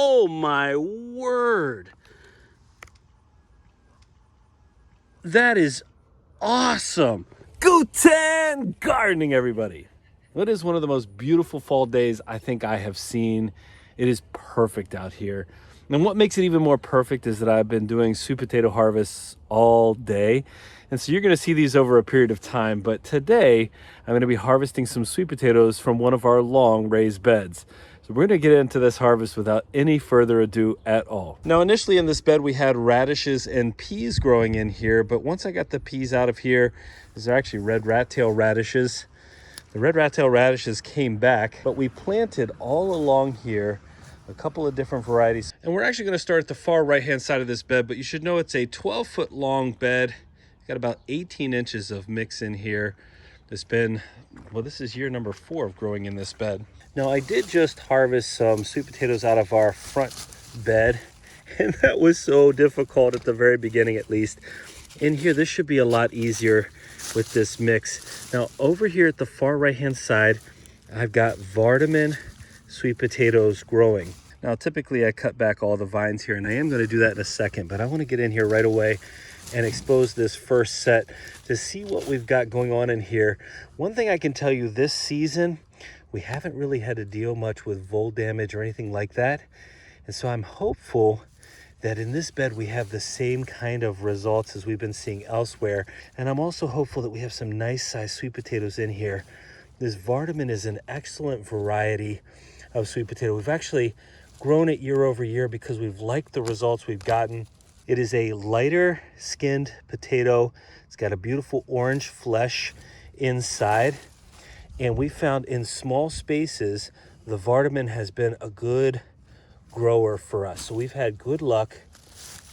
Oh my word. That is awesome. Guten gardening, everybody. It is one of the most beautiful fall days I think I have seen. It is perfect out here. And what makes it even more perfect is that I've been doing sweet potato harvests all day. And so you're going to see these over a period of time. But today, I'm going to be harvesting some sweet potatoes from one of our long raised beds. So we're going to get into this harvest without any further ado at all. Now, initially in this bed, we had radishes and peas growing in here. But once I got the peas out of here, these are actually red rat-tail radishes. The red rat-tail radishes came back, but we planted all along here a couple of different varieties. And we're actually going to start at the far right-hand side of this bed, but you should know it's a 12-foot long bed. Got about 18 inches of mix in here. It's been, well, this is year number 4 of growing in this bed. Now, I did just harvest some sweet potatoes out of our front bed, and that was so difficult at the very beginning, at least. In here, this should be a lot easier with this mix. Now, over here at the far right-hand side, I've got Vardaman sweet potatoes growing. Now, typically I cut back all the vines here, and I am going to do that in a second, but I want to get in here right away and expose this first set to see what we've got going on in here. One thing I can tell you, this season, we haven't really had to deal much with vole damage or anything like that. And so I'm hopeful that in this bed we have the same kind of results as we've been seeing elsewhere. And I'm also hopeful that we have some nice sized sweet potatoes in here. This Vardaman is an excellent variety of sweet potato. We've actually grown it year over year because we've liked the results we've gotten. It is a lighter skinned potato. It's got a beautiful orange flesh inside. And we found in small spaces, the Vardaman has been a good grower for us. So we've had good luck,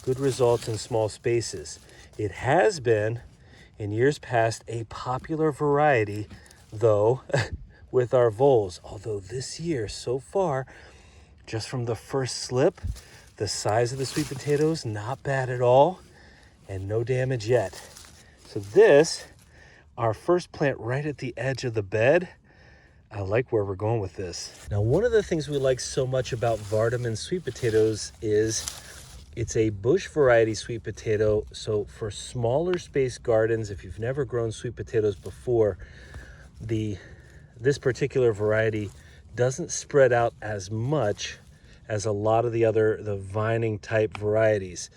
good results in small spaces. It has been, in years past, a popular variety, though, with our voles. Although this year, so far, just from the first slip, the size of the sweet potatoes, not bad at all, and no damage yet. So this, our first plant right at the edge of the bed, I like where we're going with this. Now, one of the things we like so much about Vardaman sweet potatoes is it's a bush variety sweet potato. So for smaller space gardens, if you've never grown sweet potatoes before, this particular variety doesn't spread out as much as a lot of the vining type varieties.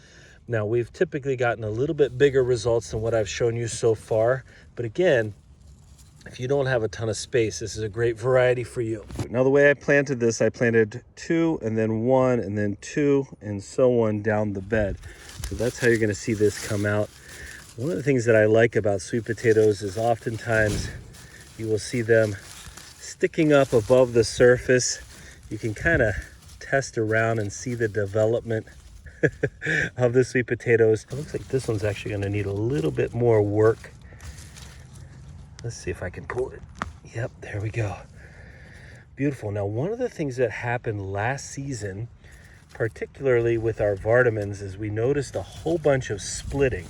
Now, we've typically gotten a little bit bigger results than what I've shown you so far. But again, if you don't have a ton of space, this is a great variety for you. Now, the way I planted this, I planted 2 and then 1 and then 2 and so on down the bed. So that's how you're going to see this come out. One of the things that I like about sweet potatoes is oftentimes you will see them sticking up above the surface. You can kind of test around and see the development of the sweet potatoes. It looks like this one's actually going to need a little bit more work. Let's see if I can pull it. Yep, there we go. Beautiful. Now, one of the things that happened last season, particularly with our Vardamans, is we noticed a whole bunch of splitting.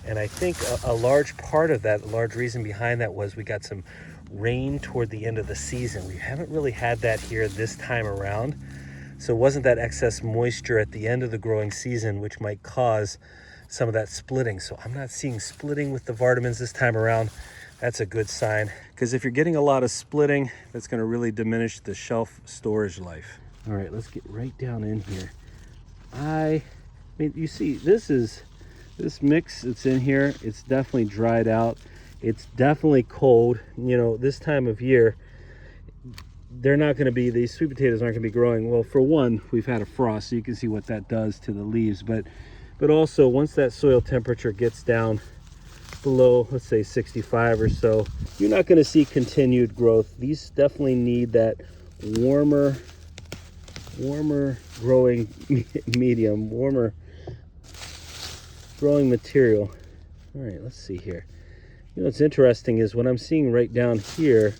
And I think a large part of that, a large reason behind that was we got some rain toward the end of the season. We haven't really had that here this time around. So it wasn't that excess moisture at the end of the growing season, which might cause some of that splitting. So I'm not seeing splitting with the Vardamans this time around. That's a good sign, because if you're getting a lot of splitting, that's going to really diminish the shelf storage life. All right, let's get right down in here. I mean, you see, this mix that's in here, it's definitely dried out. It's definitely cold. You know, this time of year, these sweet potatoes aren't going to be growing. Well, for one, we've had a frost, so you can see what that does to the leaves. But also, once that soil temperature gets down below, let's say 65 or so, you're not going to see continued growth. These definitely need that warmer growing medium, warmer growing material. All right, let's see here. You know, what's interesting is what I'm seeing right down here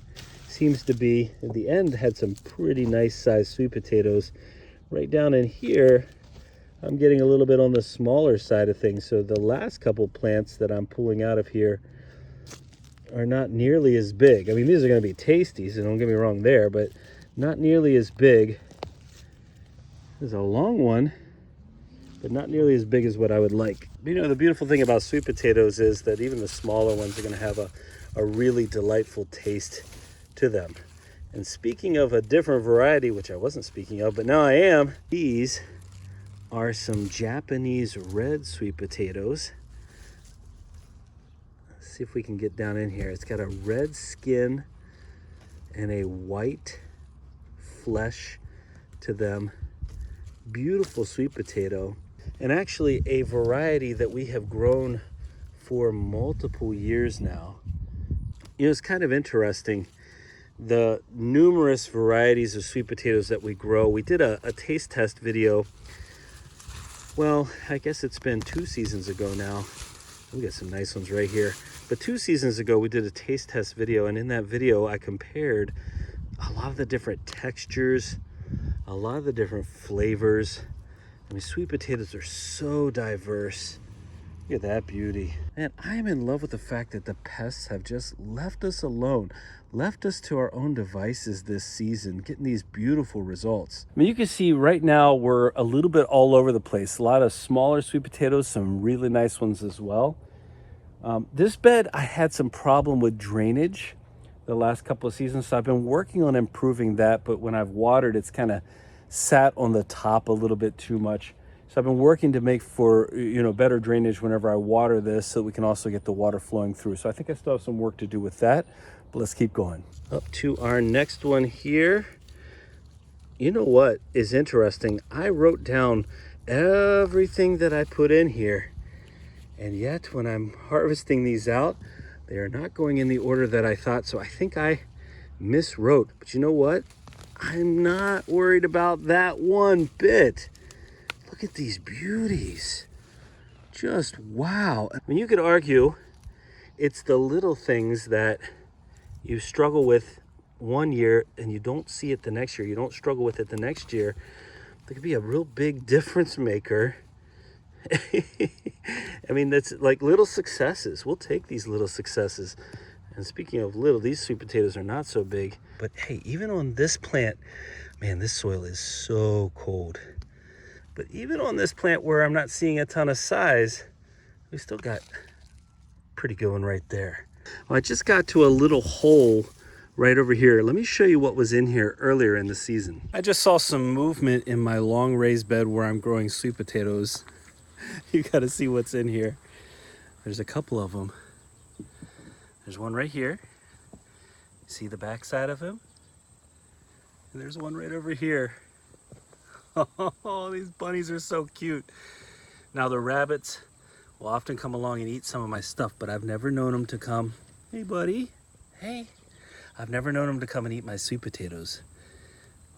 seems to be, at the end, had some pretty nice sized sweet potatoes. Right down in here, I'm getting a little bit on the smaller side of things. So the last couple plants that I'm pulling out of here are not nearly as big. I mean, these are going to be tasty, so don't get me wrong there, but not nearly as big There's a long one, but not nearly as big as what I would like. You know, the beautiful thing about sweet potatoes is that even the smaller ones are going to have a really delightful taste to them. And speaking of a different variety, which I wasn't speaking of, but now I am, these are some Japanese red sweet potatoes. Let's see if we can get down in here. It's got a red skin and a white flesh to them. Beautiful sweet potato, and actually a variety that we have grown for multiple years now. You know, it's kind of interesting, the numerous varieties of sweet potatoes that we grow. We did a taste test video. Well, I guess it's been 2 seasons ago now. We got some nice ones right here. But 2 seasons ago, we did a taste test video, and in that video, I compared a lot of the different textures, a lot of the different flavors. I mean, sweet potatoes are so diverse. Look at that beauty. Man, I am in love with the fact that the pests have just left us alone, left us to our own devices this season, getting these beautiful results. I mean, you can see right now we're a little bit all over the place. A lot of smaller sweet potatoes, some really nice ones as well. This bed, I had some problem with drainage the last couple of seasons, so I've been working on improving that, but when I've watered, it's kind of sat on the top a little bit too much. So I've been working to make for, you know, better drainage whenever I water this, so we can also get the water flowing through. So I think I still have some work to do with that, but let's keep going. Up to our next one here. You know what is interesting? I wrote down everything that I put in here, and yet when I'm harvesting these out, they are not going in the order that I thought. So I think I miswrote, but you know what? I'm not worried about that one bit. Look at these beauties. Just wow. I mean, you could argue it's the little things that you struggle with one year and you don't see it the next year. You don't struggle with it the next year. That could be a real big difference maker. I mean, that's like little successes. We'll take these little successes. And speaking of little, these sweet potatoes are not so big. But hey, even on this plant, man, this soil is so cold. But even on this plant where I'm not seeing a ton of size, we still got pretty good one right there. Well, I just got to a little hole right over here. Let me show you what was in here earlier in the season. I just saw some movement in my long raised bed where I'm growing sweet potatoes. You got to see what's in here. There's a couple of them. There's one right here. See the back side of him? And there's one right over here. Oh, these bunnies are so cute. Now the rabbits will often come along and eat some of my stuff, but I've never known them to come. Hey, buddy. Hey. I've never known them to come and eat my sweet potatoes.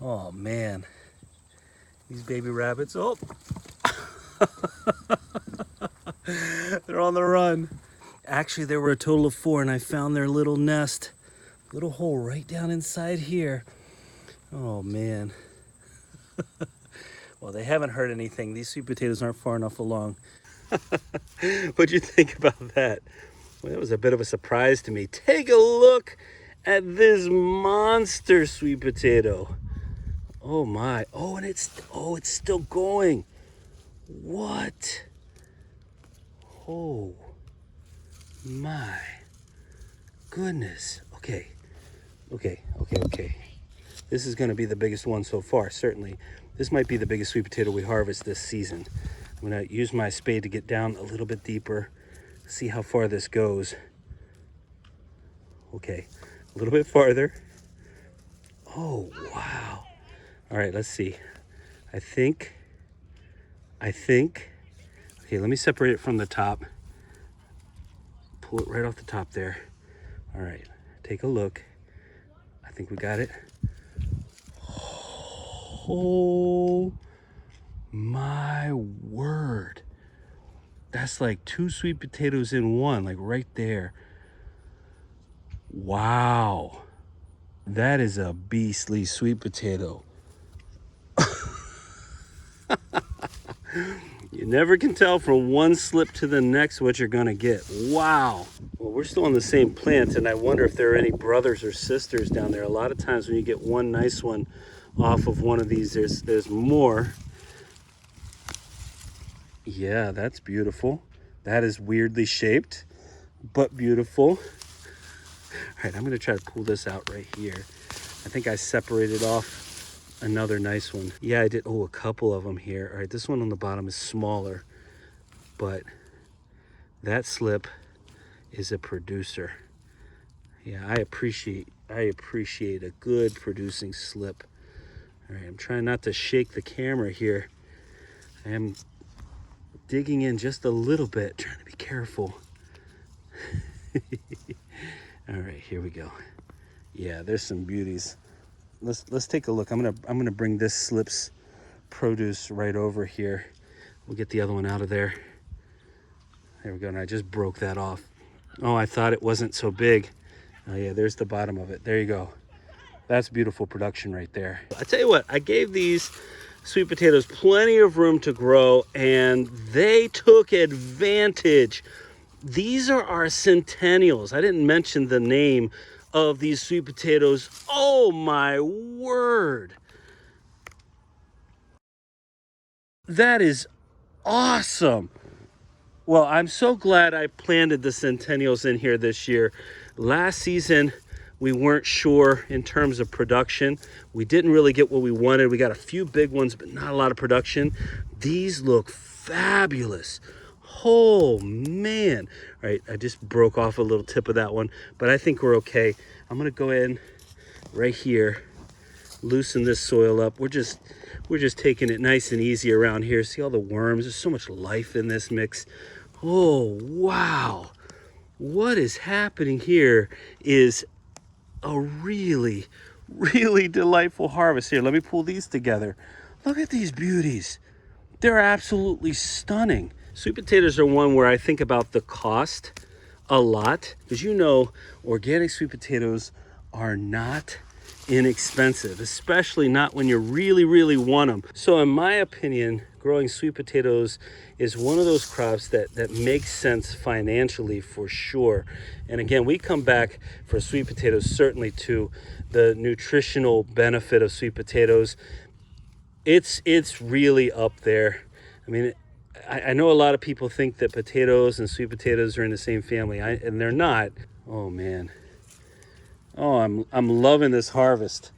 Oh, man. These baby rabbits. Oh. They're on the run. Actually, there were a total of 4, and I found their little nest. Little hole right down inside here. Oh, man. Well, they haven't heard anything. These sweet potatoes aren't far enough along. What'd you think about that? Well, that was a bit of a surprise to me. Take a look at this monster sweet potato. Oh my. Oh, and it's still going. What? Oh my goodness. Okay. This is going to be the biggest one so far, certainly. This might be the biggest sweet potato we harvest this season. I'm going to use my spade to get down a little bit deeper, see how far this goes. Okay, a little bit farther. Oh, wow. All right, let's see. I think. Okay, let me separate it from the top. Pull it right off the top there. All right, take a look. I think we got it. Oh my word. That's like 2 sweet potatoes in one, like right there. Wow. That is a beastly sweet potato. You never can tell from one slip to the next what you're gonna get. Wow. Well, we're still on the same plant, and I wonder if there are any brothers or sisters down there. A lot of times when you get one nice one off of one of these, there's more. Yeah, that's beautiful. That is weirdly shaped, but beautiful. All right, I'm gonna try to pull this out right here. I think I separated off another nice one. Yeah, I did. Oh, a couple of them here. All right, this one on the bottom is smaller, but that slip is a producer. Yeah, I appreciate a good producing slip. All right, I'm trying not to shake the camera here. I am digging in just a little bit, trying to be careful. All right, here we go. Yeah, there's some beauties. Let's take a look. I'm gonna bring this slip's produce right over here. We'll get the other one out of there. There we go. And I just broke that off. Oh, I thought it wasn't so big. Oh yeah, there's the bottom of it. There you go. That's beautiful production right there. I tell you what, I gave these sweet potatoes plenty of room to grow, and they took advantage. These are our Centennials. I didn't mention the name of these sweet potatoes. Oh my word. That is awesome. Well, I'm so glad I planted the Centennials in here this year. Last season, we weren't sure in terms of production. We didn't really get what we wanted. We got a few big ones, but not a lot of production. These look fabulous. Oh man. All right, I just broke off a little tip of that one, but I think we're okay. I'm gonna go in right here, loosen this soil up. We're just taking it nice and easy around here. See all the worms? There's so much life in this mix. Oh, wow. What is happening here is a really, really delightful harvest. Here, let me pull these together. Look at these beauties. They're absolutely stunning. Sweet potatoes are one where I think about the cost a lot, because you know, organic sweet potatoes are not inexpensive, especially not when you really, really want them. So in my opinion, growing sweet potatoes is one of those crops that makes sense financially for sure. And again, we come back for sweet potatoes certainly to the nutritional benefit of sweet potatoes. It's really up there. I mean, I know a lot of people think that potatoes and sweet potatoes are in the same family, and they're not. Oh man. Oh, I'm loving this harvest.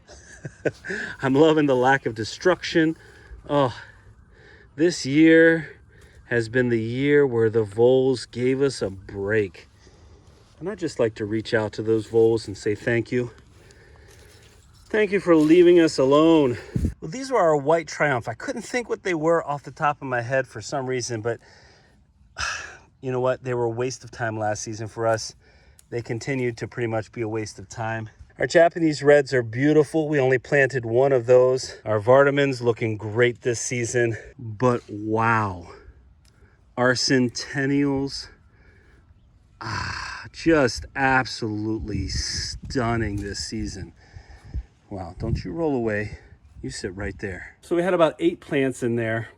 I'm loving the lack of destruction. Oh, this year has been the year where the voles gave us a break. And I'd just like to reach out to those voles and say thank you. Thank you for leaving us alone. Well, these were our white triumph. I couldn't think what they were off the top of my head for some reason, but you know what? They were a waste of time last season for us. They continued to pretty much be a waste of time. Our Japanese reds are beautiful. We only planted one of those. Our Vardaman's looking great this season, but wow. Our Centennials, just absolutely stunning this season. Wow, don't you roll away. You sit right there. So we had about 8 plants in there.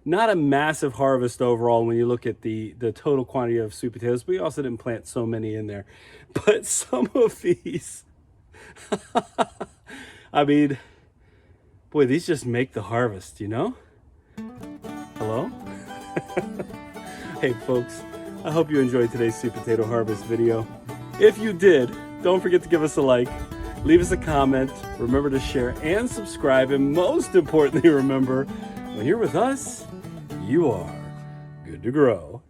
Not a massive harvest overall when you look at the total quantity of sweet potatoes, but we also didn't plant so many in there. But some of these, I mean, boy, these just make the harvest, you know? Hello? Hey folks, I hope you enjoyed today's sweet potato harvest video. If you did, don't forget to give us a like, leave us a comment, remember to share and subscribe, and most importantly, remember, when you're with us, you are good to grow.